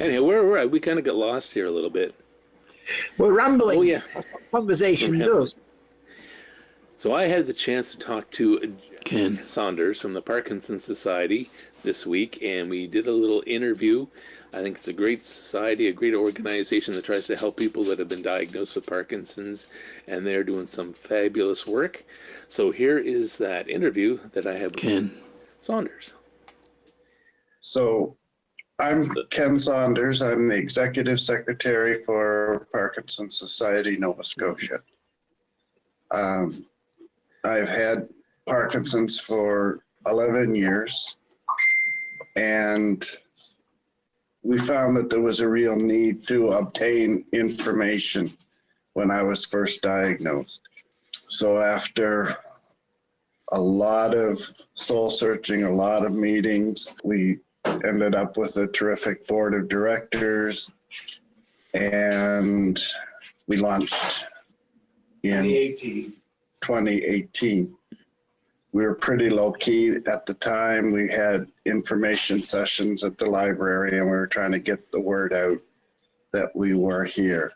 Anyhow, where we're at, we kind of got lost here a little bit. We're rambling. Oh yeah, Conversation does. So I had the chance to talk to Ken Saunders from the Parkinsons Society this week, and we did a little interview. I think it's a great society, a great organization that tries to help people that have been diagnosed with Parkinson's, and they're doing some fabulous work. So here is that interview that I have with Ken Saunders. So I'm Ken Saunders. I'm the Executive Secretary for Parkinson's Society, Nova Scotia. I've had Parkinson's for 11 years, and we found that there was a real need to obtain information when I was first diagnosed. So after a lot of soul searching, a lot of meetings, we ended up with a terrific board of directors, and we launched in 2018. We were pretty low key at the time. We had information sessions at the library, and we were trying to get the word out that we were here.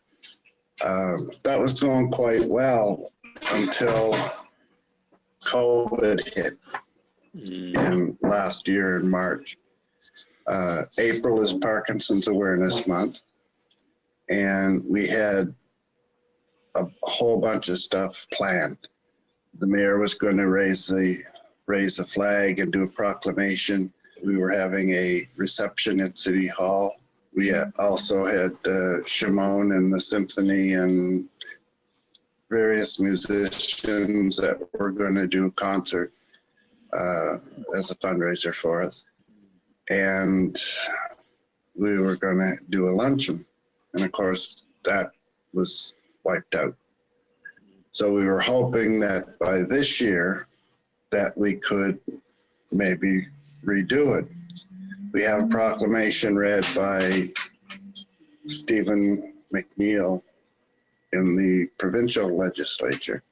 That was going quite well until COVID hit in last year in March. April is Parkinson's Awareness Month, and we had a whole bunch of stuff planned. The mayor was going to raise the flag and do a proclamation. We were having a reception at City Hall. We also had Shimon and the symphony and various musicians that were going to do a concert as a fundraiser for us. And we were going to do a luncheon. And of course, that was wiped out. So we were hoping that by this year that we could maybe redo it. We have a proclamation read by Stephen McNeil in the provincial legislature.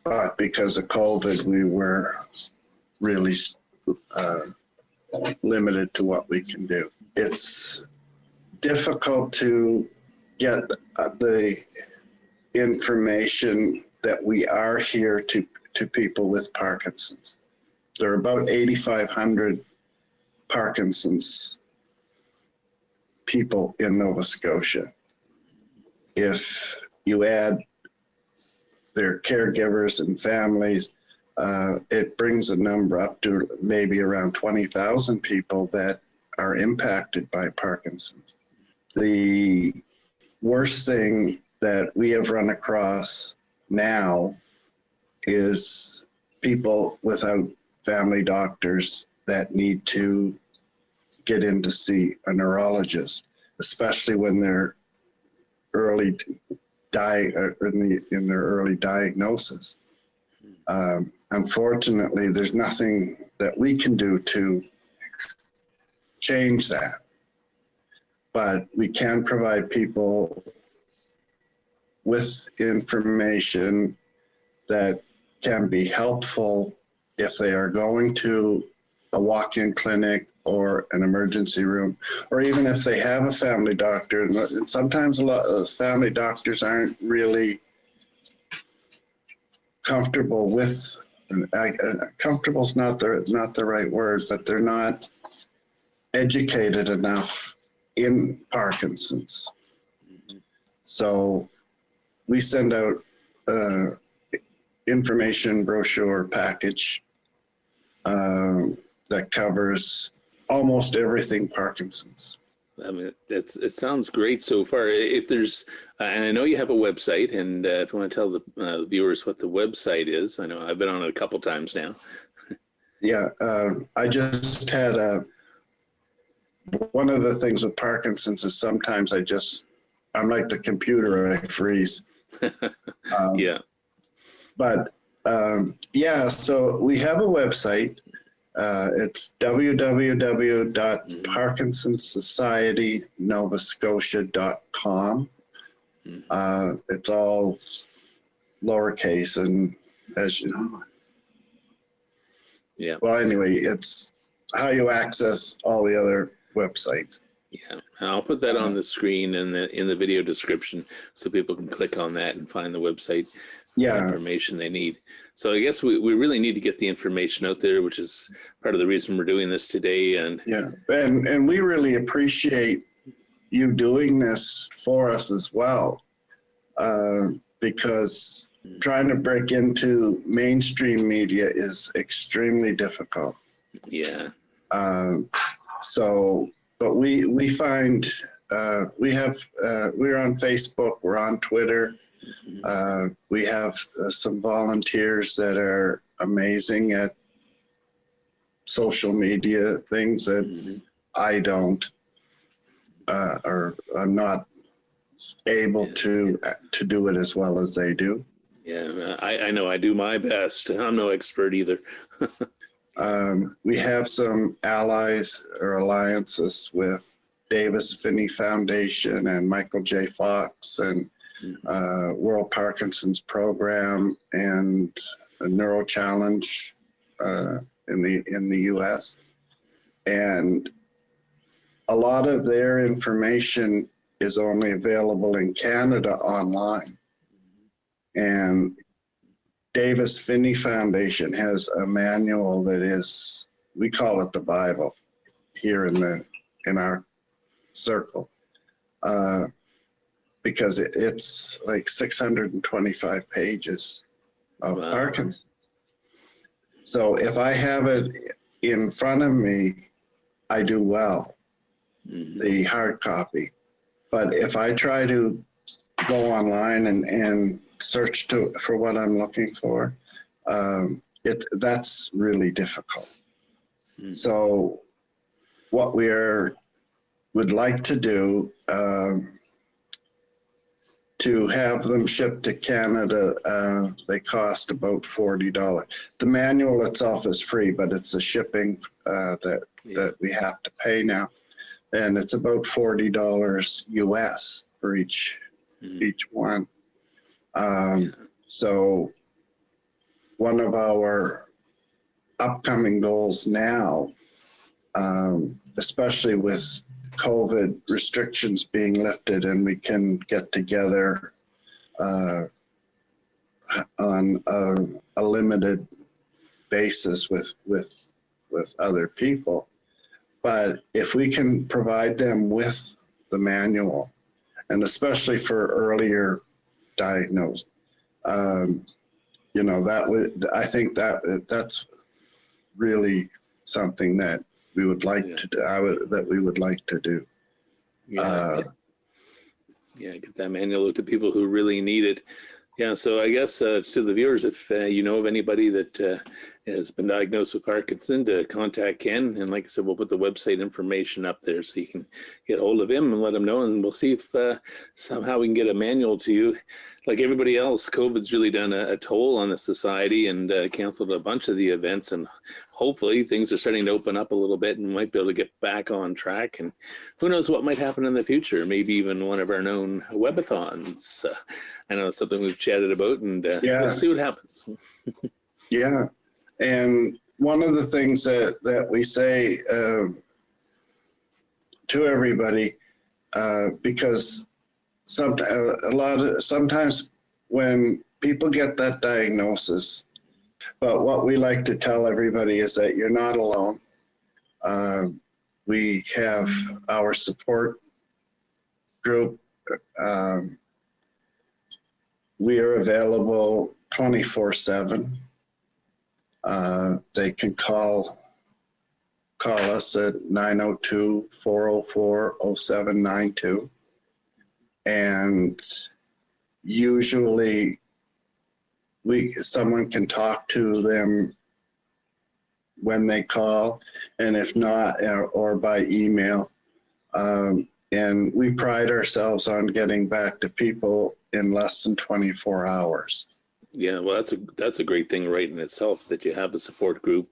But because of COVID, we were really limited to what we can do. It's difficult to get the information that we are here to people with Parkinson's. There are about 8,500 Parkinson's people in Nova Scotia. If you add their caregivers and families, it brings the number up to maybe around 20,000 people that are impacted by Parkinson's. The worst thing that we have run across now is people without family doctors that need to get in to see a neurologist, especially when they're in their early diagnosis. Unfortunately, there's nothing that we can do to change that. But we can provide people with information that can be helpful if they are going to a walk-in clinic or an emergency room, or even if they have a family doctor. And sometimes a lot of family doctors aren't really comfortable with, comfortable is not the right word, but they're not educated enough in Parkinson's. So we send out information brochure package that covers almost everything Parkinson's. I mean, it sounds great so far. If there's, and I know you have a website, and if you want to tell the viewers what the website is, I know I've been on it a couple times now. Yeah, I just had one of the things with Parkinson's is sometimes I'm like the computer, I freeze. Yeah. But yeah, so we have a website. It's www.parkinsonsocietynovascotia.com. It's all lowercase, and as you know. Yeah. Well, anyway, it's how you access all the other websites. Yeah, I'll put that on the screen and in the video description so people can click on that and find the website information they need. So I guess we really need to get the information out there, which is part of the reason we're doing this today. And and we really appreciate you doing this for us as well, because trying to break into mainstream media is extremely difficult. Yeah. But we find we're on Facebook, we're on Twitter. We have some volunteers that are amazing at social media things that I don't, or I'm not able to do it as well as they do. Yeah, I know I do my best. I'm no expert either. We have some allies or alliances with Davis Finney Foundation and Michael J. Fox and World Parkinson's Program and a Neuro Challenge in the U.S. And a lot of their information is only available in Canada online. And Davis Finney Foundation has a manual that is, we call it the Bible here in our circle, because it's like 625 pages of Parkinson's. So if I have it in front of me, I do well, the hard copy. But if I try to go online and search for what I'm looking for, that's really difficult. So what would like to do, to have them shipped to Canada, they cost about $40. The manual itself is free, but it's the shipping that we have to pay now. And it's about $40 US for each one. So one of our upcoming goals now, especially with COVID restrictions being lifted and we can get together on a limited basis with other people. But if we can provide them with the manual, and especially for earlier diagnosed, I think that's really something that we would like to do. Get that manual out to people who really need it. Yeah, so I guess to the viewers, if you know of anybody that has been diagnosed with Parkinson, to contact Ken. And like I said, we'll put the website information up there so you can get hold of him and let him know. And we'll see if somehow we can get a manual to you. Like everybody else, COVID's really done a toll on the society and canceled a bunch of the events. And hopefully things are starting to open up a little bit and we might be able to get back on track. And who knows what might happen in the future, maybe even one of our known webathons. I know it's something we've chatted about, and we'll see what happens. Yeah. And one of the things that we say to everybody, because sometimes when people get that diagnosis, but what we like to tell everybody is that you're not alone. We have our support group. We are available 24/7. They can call us at 902-404-0792. And usually someone can talk to them when they call, and if not, or by email. And we pride ourselves on getting back to people in less than 24 hours. Yeah, well, that's a great thing right in itself, that you have a support group,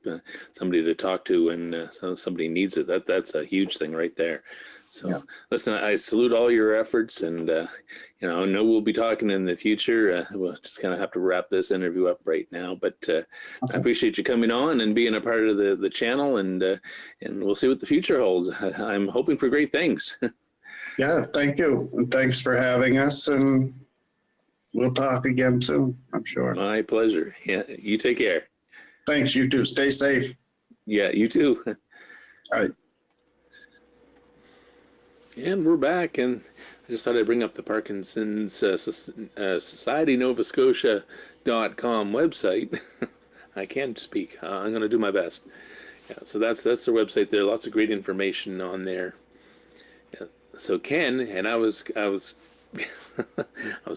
somebody to talk to when somebody needs it. That's a huge thing right there. So Yeah. listen, I salute all your efforts, and I know we'll be talking in the future. We'll just kind of have to wrap this interview up right now, but I appreciate you coming on and being a part of the channel, and we'll see what the future holds. I'm hoping for great things. Yeah, thank you. And thanks for having us, and we'll talk again soon, I'm sure. My pleasure. Yeah, you take care. Thanks, you too. Stay safe. Yeah, you too. All right. And we're back, and I just thought I'd bring up the Parkinson's Society Nova Scotia.com website. I can't speak. I'm going to do my best. Yeah, so that's their website there. Lots of great information on there. Yeah, so Ken, and I was I was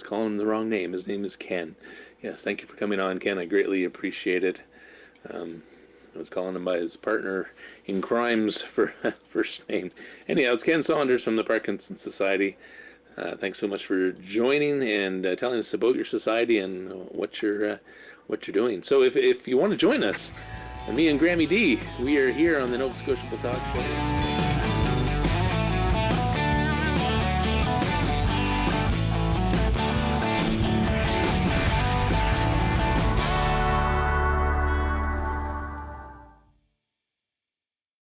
calling him the wrong name. His name is Ken. Yes, thank you for coming on, Ken. I greatly appreciate it. I was calling him by his partner in crime's first name. Anyhow, it's Ken Saunders from the Parkinsons Society. Thanks so much for joining and telling us about your society and what you're doing. So if you want to join us, me and Grammy D, we are here on the Nova Scotia Talk Show.